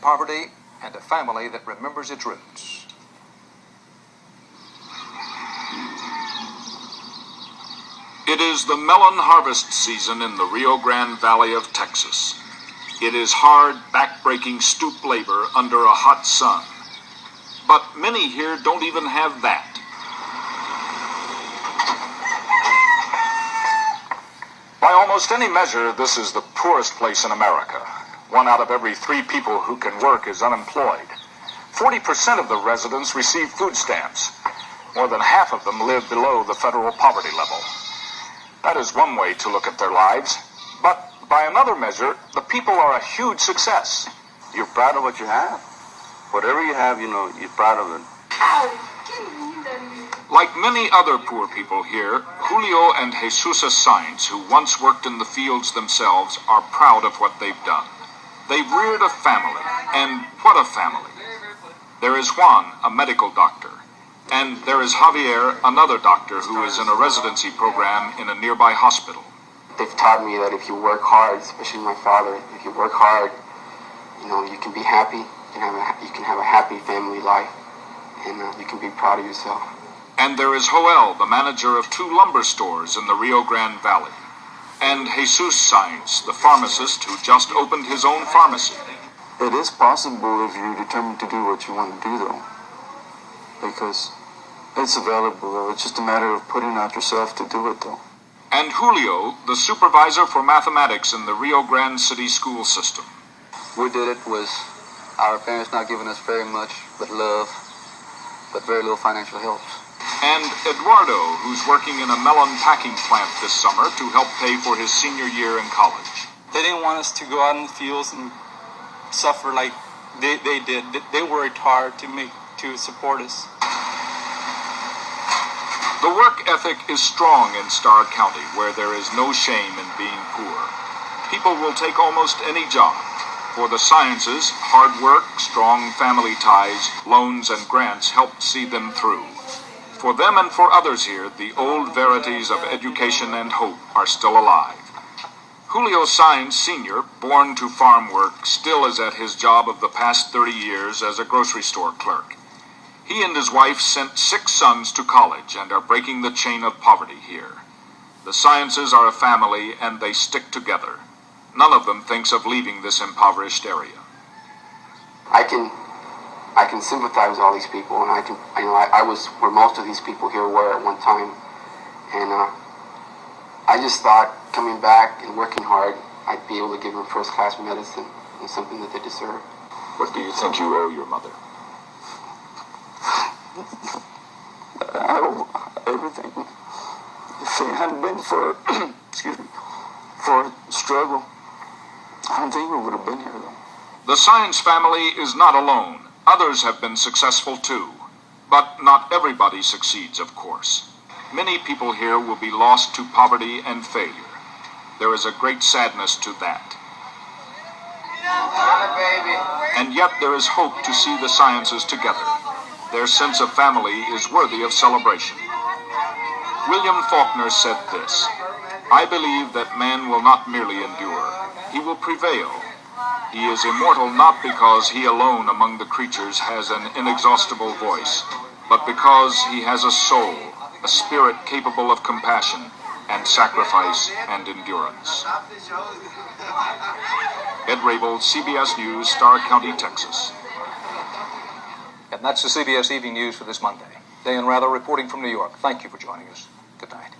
poverty, and a family that remembers its roots. It is the melon harvest season in the Rio Grande Valley of Texas. It is hard, back-breaking stoop labor under a hot sun. But many here don't even have that. By almost any measure, this is the poorest place in America. 1 out of every 3 people who can work is unemployed. 40% of the residents receive food stamps. More than half of them live below the federal poverty level. That is one way to look at their lives. But by another measure, the people are a huge success. You're proud of what you have. Whatever you have, you're proud of it. Like many other poor people here, Julio and Jesus Saenz, who once worked in the fields themselves, are proud of what they've done. They've reared a family, and what a family. There is Juan, a medical doctor, and there is Javier, another doctor who is in a residency program in a nearby hospital. They've taught me that if you work hard, especially my father, if you work hard, you can be happy, you can have a happy family life, and you can be proud of yourself. And there is Joel, the manager of 2 lumber stores in the Rio Grande Valley. And Jesus Saenz, the pharmacist who just opened his own pharmacy. It is possible if you're determined to do what you want to do, though. Because it's available, though. It's just a matter of putting out yourself to do it, though. And Julio, the supervisor for mathematics in the Rio Grande City school system. We did it with our parents not giving us very much but love, but very little financial help. And Eduardo, who's working in a melon packing plant this summer to help pay for his senior year in college. They didn't want us to go out in the fields and suffer like they did. They worked hard to support us. The work ethic is strong in Starr County, where there is no shame in being poor. People will take almost any job. For the Saenzes, hard work, strong family ties, loans, and grants help see them through. For them and for others here, the old verities of education and hope are still alive. Julio Saenz Sr., born to farm work, still is at his job of the past 30 years as a grocery store clerk. He and his wife sent 6 sons to college and are breaking the chain of poverty here. The Saenzes are a family and they stick together. None of them thinks of leaving this impoverished area. I can sympathize with all these people, and I was where most of these people here were at one time, and I just thought coming back and working hard, I'd be able to give them first-class medicine and something that they deserve. What do you think you owe your mother? I owe everything. If it hadn't been for, for struggle, I don't think we would have been here, though. The Saenz family is not alone. Others have been successful too. But not everybody succeeds, of course. Many people here will be lost to poverty and failure. There is a great sadness to that. And yet there is hope to see the Saenzes together. Their sense of family is worthy of celebration. William Faulkner said this: "I believe that man will not merely endure, he will prevail. He is immortal not because he alone among the creatures has an inexhaustible voice, but because he has a soul, a spirit capable of compassion and sacrifice and endurance." Ed Rabel, CBS News, Starr County, Texas. And that's the CBS Evening News for this Monday. Dan Rather reporting from New York. Thank you for joining us. Good night.